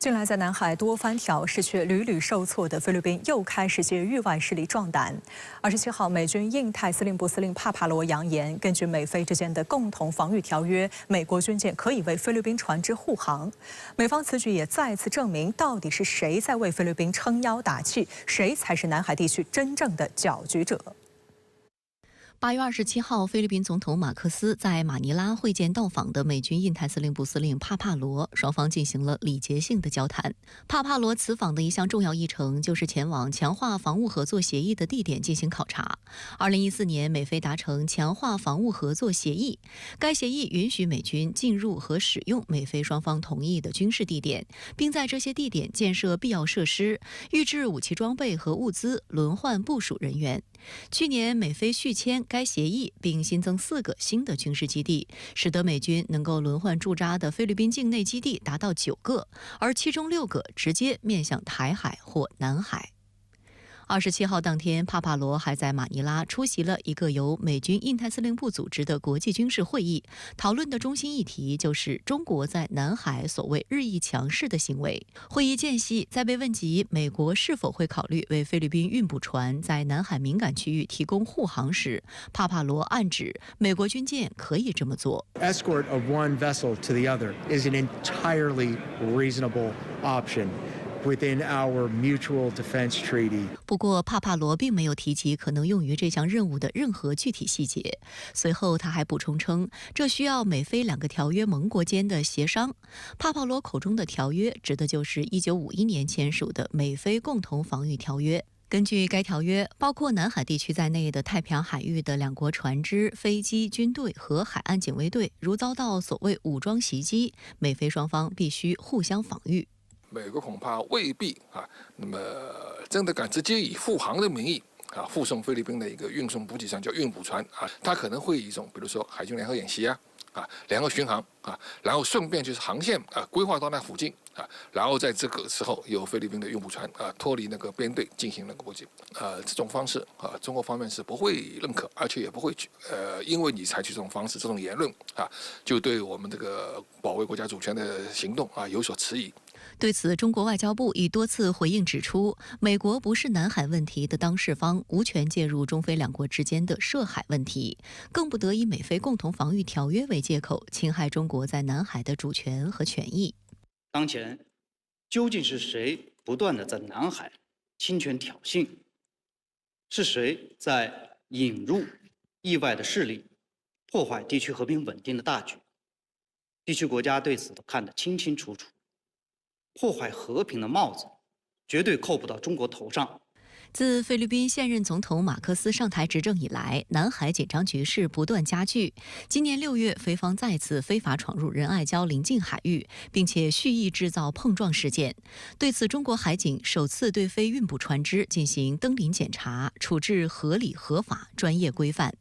近来在南海多番挑事却屡屡受挫的菲律宾，又开始借域外势力壮胆。27号，美军印太司令部司令帕帕罗扬言，根据美菲之间的共同防御条约，美国军舰可以为菲律宾船只护航。美方此举也再次证明，到底是谁在为菲律宾撑腰打气，谁才是南海地区真正的搅局者。8月27号，菲律宾总统马克思在马尼拉会见到访的美军印太司令部司令帕帕罗，双方进行了礼节性的交谈。帕帕罗此访的一项重要议程就是前往强化防务合作协议的地点进行考察。2014年，美菲达成强化防务合作协议，该协议允许美军进入和使用美菲双方同意的军事地点，并在这些地点建设必要设施，预置武器装备和物资，轮换部署人员。去年，美菲续签该协议，并新增4个新的军事基地，使得美军能够轮换驻扎的菲律宾境内基地达到9个，而其中6个直接面向台海或南海。27号当天，帕帕罗还在马尼拉出席了一个由美军印太司令部组织的国际军事会议，讨论的中心议题就是中国在南海所谓日益强势的行为。会议间隙，在被问及美国是否会考虑为菲律宾运补船在南海敏感区域提供护航时，帕帕罗暗指美国军舰可以这么做。Escort of one vessel to the other is an entirely reasonable option.Within our mutual defense treaty. 不过，帕帕罗并没有提及可能用于这项任务的任何具体细节。随后，他还补充称，这需要美菲2个条约盟国间的协商。帕帕罗口中的条约，指的就是1951年签署的美菲共同防御条约。根据该条约，包括南海地区在内的太平洋海域的2国船只、飞机、军队和海岸警卫队，如遭到所谓武装袭击，美菲双方必须互相防御。美国恐怕未必那么真的敢直接以护航的名义护送菲律宾的一个运送补给船叫运补船它可能会以一种比如说海军联合演习联合巡航然后顺便就是航线规划到那附近然后在这个时候由菲律宾的运补船脱离那个编队进行那个补给这种方式中国方面是不会认可，而且也不会因为你采取这种方式这种言论就对我们这个保卫国家主权的行动有所迟疑。对此，中国外交部已多次回应指出，美国不是南海问题的当事方，无权介入中菲2国之间的涉海问题，更不得以美菲共同防御条约为借口侵害中国在南海的主权和权益。当前究竟是谁不断地在南海侵权挑衅？是谁在引入意外的势力，破坏地区和平稳定的大局？地区国家对此都看得清清楚楚。破坏和平的帽子绝对扣不到中国头上。自菲律宾现任总统马克思上台执政以来，南海紧张局势不断加剧。今年6月，菲方再次非法闯入仁爱礁邻近海域，并且蓄意制造碰撞事件。对此，中国海警首次对菲运补船只进行登临检查，处置合理合法、专业规范。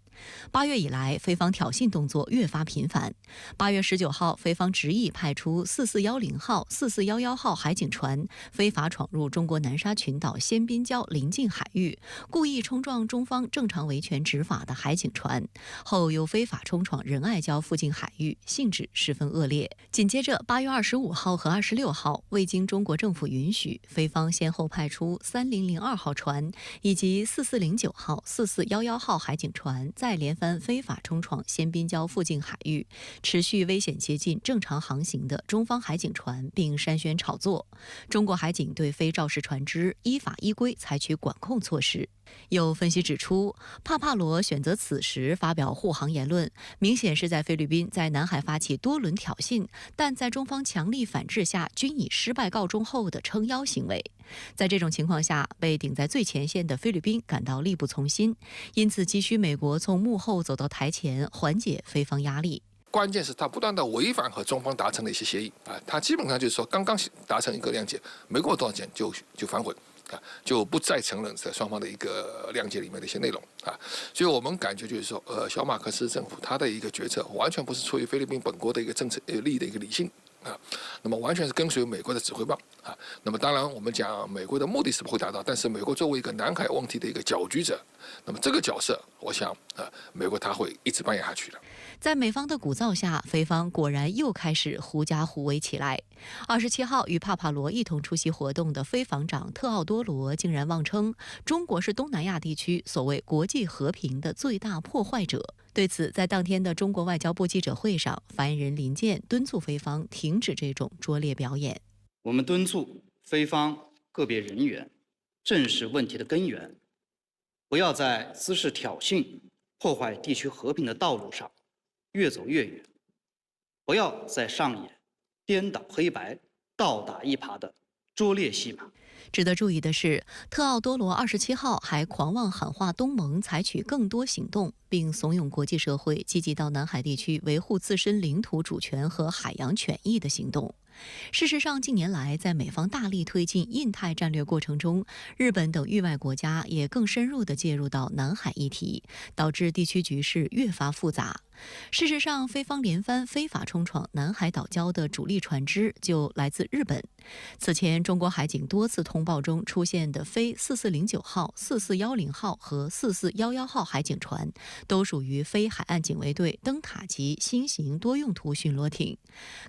8月以来，菲方挑衅动作越发频繁。8月19号，菲方执意派出4410号、4411号海警船，非法闯入中国南沙群岛仙宾礁邻近海域，故意冲撞中方正常维权执法的海警船，后又非法冲闯仁爱礁附近海域，性质十分恶劣。紧接着，8月25号和26号，未经中国政府允许，菲方先后派出3002号船以及4409号、4411号海警船，再连番非法冲闯仙宾礁附近海域，持续危险接近正常航行的中方海警船，并煽宣炒作。中国海警对非肇事船只依法依规采取管控措施。有分析指出，帕帕罗选择此时发表护航言论，明显是在菲律宾在南海发起多轮挑衅，但在中方强力反制下均以失败告终后的撑腰行为。在这种情况下，被顶在最前线的菲律宾感到力不从心，因此急需美国从幕后走到台前，缓解菲方压力。关键是他不断的违反和中方达成的一些协议他基本上就是说刚刚达成一个谅解，没过多少天就反悔就不再承认在双方的一个谅解里面的一些内容所以我们感觉就是说小马克思政府他的一个决策完全不是出于菲律宾本国的一个政策利益的一个理性那么完全是跟随美国的指挥棒那么当然我们讲美国的目的是不会达到，但是美国作为一个南海问题的一个搅局者，那么这个角色我想美国他会一直扮演下去的。在美方的鼓噪下，菲方果然又开始狐假虎威起来。27号与帕帕罗一同出席活动的菲防长特奥多罗竟然妄称中国是东南亚地区所谓国际和平的最大破坏者。对此，在当天的中国外交部记者会上，发言人林健敦促菲方停止这种拙劣表演。我们敦促菲方个别人员正视问题的根源，不要在滋事挑衅、破坏地区和平的道路上越走越远，不要再上演颠倒黑白、倒打一耙的拙劣戏码。值得注意的是，特奥多罗27号还狂妄喊话东盟采取更多行动，并怂恿国际社会积极到南海地区维护自身领土主权和海洋权益的行动。事实上，近年来在美方大力推进印太战略过程中，日本等域外国家也更深入地介入到南海议题，导致地区局势越发复杂。事实上，菲方连番非法冲闯南海岛礁的主力船只就来自日本。此前，中国海警多次通报中出现的非4409号、4410号和4411号海警船，都属于非海岸警卫队灯塔级新型多用途巡逻艇。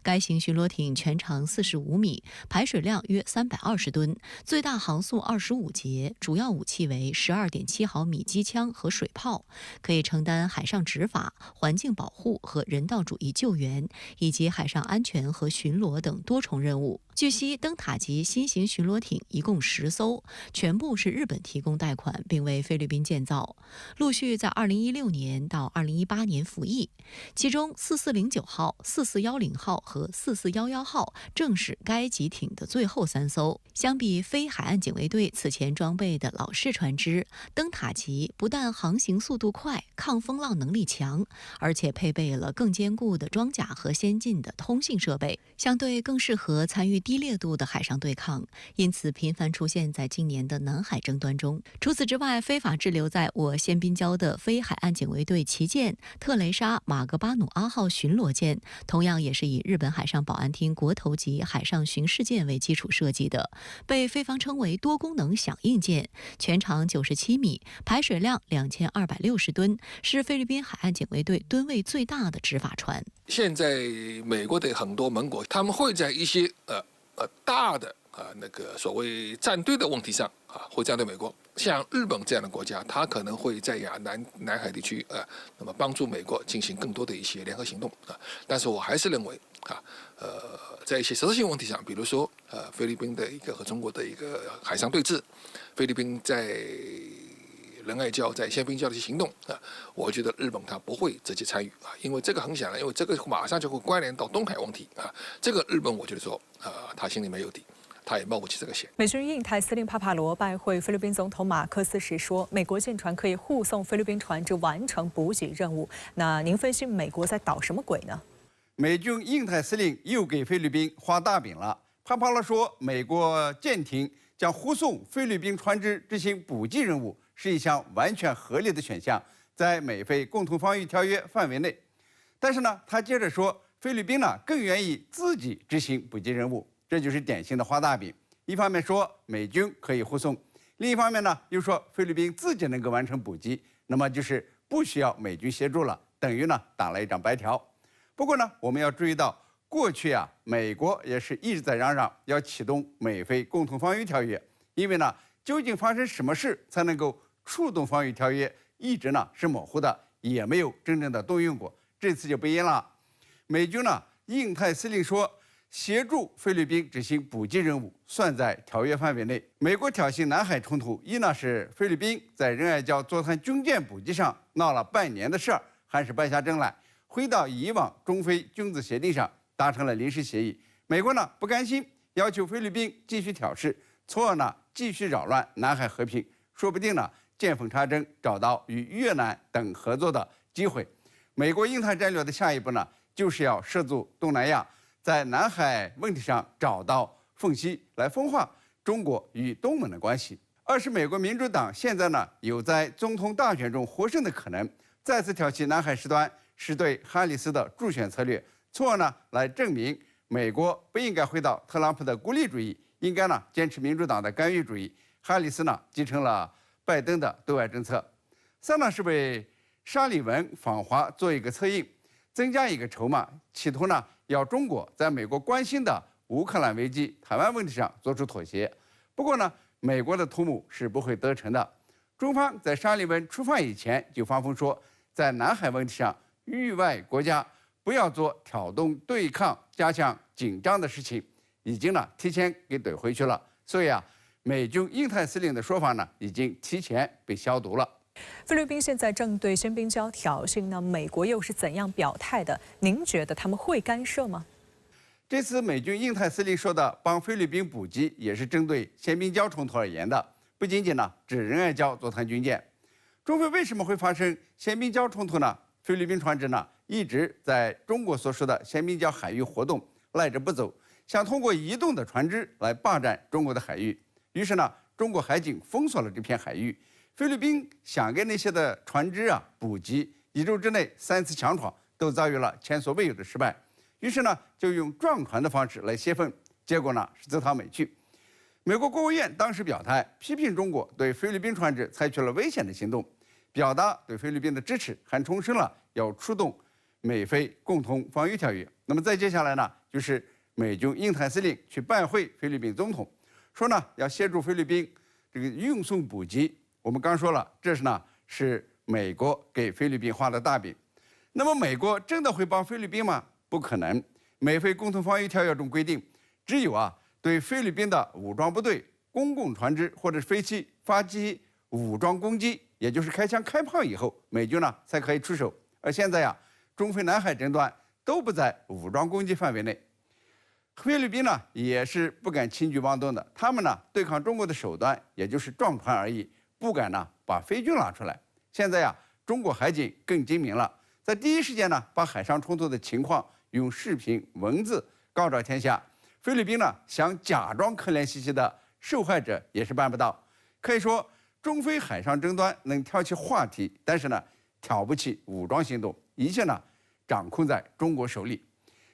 该型巡逻艇全长45米，排水量约320吨，最大航速25节，主要武器为12.7毫米机枪和水炮，可以承担海上执法、环境保护和人道主义救援，以及海上安全和巡逻等多重任务。据悉，灯塔级新型巡逻艇一共10艘，全部是日本提供贷款，并为菲律宾建造，陆续在2016年到2018年服役。其中4409号、4410号和4411号正是该级艇的最后3艘。相比非海岸警卫队此前装备的老式船只，灯塔级不但航行速度快、抗风浪能力强，而且配备了更坚固的装甲和先进的通信设备，相对更适合参与低烈度的海上对抗，因此频繁出现在今年的南海争端中。除此之外，非法滞留在我仙宾礁的非海岸警卫队旗舰特雷莎马格巴努阿号巡逻舰，同样也是以日本海上保安厅国头级海上巡视舰为基础设计的，被菲方称为多功能响应舰，全长97米，排水量2260吨，是菲律宾海岸警卫队吨位最大的执法船。现在美国的很多盟国，他们会在一些大的那个所谓战队的问题上会站队美国。像日本这样的国家，它可能会在南海地区那么帮助美国进行更多的一些联合行动但是我还是认为在一些实质性问题上，比如说菲律宾的一个和中国的一个海上对峙，菲律宾在仁爱礁、在仙宾礁的一些行动我觉得日本它不会直接参与因为这个很显然，因为这个马上就会关联到东海问题这个日本我觉得说他心里没有底。他也冒不起这个险。美军印太司令帕帕罗拜会菲律宾总统马克思时说，美国舰船可以护送菲律宾船只完成补给任务。那您分析美国在捣什么鬼呢？美军印太司令又给菲律宾画大饼了。帕帕罗说，美国舰艇将护送菲律宾船只执行补给任务，是一项完全合理的选项，在美菲共同防御条约范围内。但是呢，他接着说，菲律宾呢更愿意自己执行补给任务。这就是典型的画大饼，一方面说美军可以护送，另一方面呢又说菲律宾自己能够完成补给，那么就是不需要美军协助了，等于呢打了一张白条。不过呢，我们要注意到，过去美国也是一直在嚷嚷要启动美菲共同防御条约，因为呢，究竟发生什么事才能够触动防御条约，一直呢是模糊的，也没有真正的动用过。这次就不一样了，美军呢印太司令说，协助菲律宾执行补给任务算在条约范围内。美国挑衅南海冲突，一呢是菲律宾在仁爱礁座谈军舰补给上闹了半年的事儿，还是败下阵来，回到以往中菲君子协定上达成了临时协议。美国呢不甘心，要求菲律宾继续挑事，从而呢继续扰乱南海和平，说不定呢见缝插针，找到与越南等合作的机会。美国印太战略的下一步呢，就是要涉足东南亚，在南海问题上找到缝隙，来分化中国与东盟的关系。二是美国民主党现在呢有在总统大选中获胜的可能，再次挑起南海事端，是对哈里斯的助选策略，从而呢来证明美国不应该回到特朗普的孤立主义，应该呢坚持民主党的干预主义。哈里斯呢继承了拜登的对外政策。三呢是为沙利文访华做一个策应。增加一个筹码，企图呢要中国在美国关心的乌克兰危机、台湾问题上做出妥协。不过呢，美国的图谋是不会得逞的。中方在沙利文出访以前就发风说，在南海问题上，域外国家不要做挑动对抗、加强紧张的事情，已经呢提前给怼回去了。所以啊，美军印太司令的说法呢，已经提前被消毒了。菲律宾现在正对鲜宾礁挑衅，那美国又是怎样表态的？您觉得他们会干涉吗？这次美军印太司令说的帮菲律宾补给，也是针对鲜宾礁冲突而言的，不仅仅呢指仁爱礁作战军舰。中菲为什么会发生鲜宾礁冲突呢？菲律宾船只呢一直在中国所说的鲜宾礁海域活动，赖着不走，想通过移动的船只来霸占中国的海域。于是呢，中国海警封锁了这片海域。菲律宾想给那些的船只补给，1周之内3次强闯，都遭遇了前所未有的失败。于是呢，就用撞船的方式来泄愤，结果呢是自讨没趣。美国国务院当时表态，批评中国对菲律宾船只采取了危险的行动，表达对菲律宾的支持，还重申了要出动美菲共同防御条约。那么再接下来呢，就是美军印太司令去拜会菲律宾总统，说呢要协助菲律宾这个运送补给。我们刚说了，这是美国给菲律宾画的大饼。那么美国真的会帮菲律宾吗？不可能。美菲共同防御条约中规定，只有对菲律宾的武装部队、公共船只或者飞机发起武装攻击，也就是开枪开炮以后，美军呢才可以出手。而现在中菲南海争端都不在武装攻击范围内。菲律宾呢也是不敢轻举妄动的，他们呢对抗中国的手段也就是撞船而已，不敢呢把菲军拿出来。现在中国海警更精明了，在第一时间呢把海上冲突的情况用视频、文字告昭天下。菲律宾呢想假装可怜兮兮的受害者也是办不到。可以说，中菲海上争端能挑起话题，但是呢挑不起武装行动，一切呢掌控在中国手里。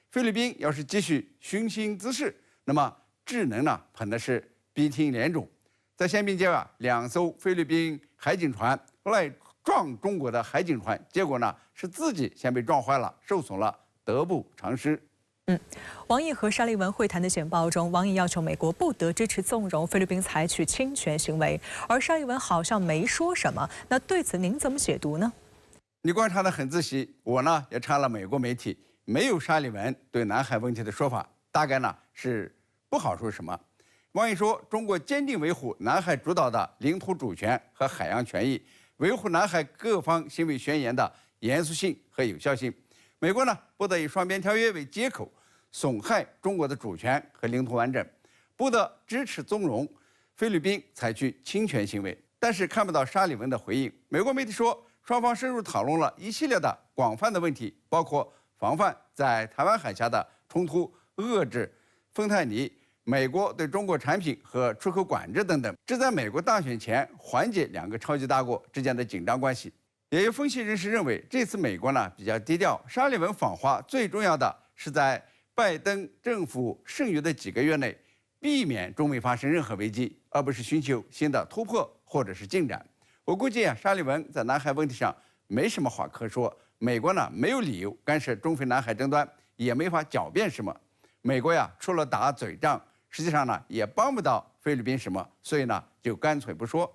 菲律宾要是继续虚心滋事，那么只能呢喷的是鼻涕脸肿。在鲜宾礁2艘菲律宾海警船来撞中国的海警船，结果呢是自己先被撞坏了，受损了，得不偿失。王毅和沙利文会谈的简报中，王毅要求美国不得支持纵容菲律宾采取侵权行为，而沙利文好像没说什么。那对此您怎么解读呢？你观察得很仔细，我呢也查了美国媒体，没有沙利文对南海问题的说法，大概呢是不好说什么。王毅说，中国坚定维护南海诸岛的领土主权和海洋权益，维护南海各方行为宣言的严肃性和有效性。美国呢不得以双边条约为借口损害中国的主权和领土完整，不得支持纵容菲律宾采取侵权行为。但是看不到沙利文的回应。美国媒体说，双方深入讨论了一系列的广泛的问题，包括防范在台湾海峡的冲突、遏制芬太尼、美国对中国产品和出口管制等等，旨在美国大选前缓解两个超级大国之间的紧张关系。也有分析人士认为，这次美国呢比较低调，沙利文访华最重要的是在拜登政府剩余的几个月内，避免中美发生任何危机，而不是寻求新的突破或者是进展。我估计沙利文在南海问题上没什么话可说，美国呢没有理由干涉中菲南海争端，也没法狡辩什么。美国除了打嘴仗，实际上呢也帮不到菲律宾什么，所以呢就干脆不说。